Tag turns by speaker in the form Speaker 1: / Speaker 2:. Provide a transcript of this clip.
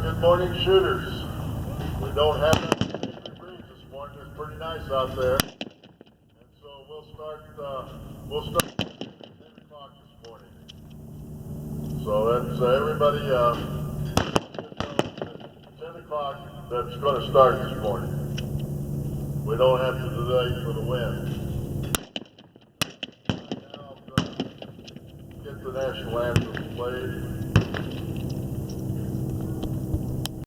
Speaker 1: good morning, shooters. We don't have that heavy breeze this morning. It's pretty nice out there, and so we'll start at 10 o'clock this morning. So that's everybody. 10 o'clock. That's going to start this morning. We don't have to delay for the wind. Right now, I'm going to get the national anthem played.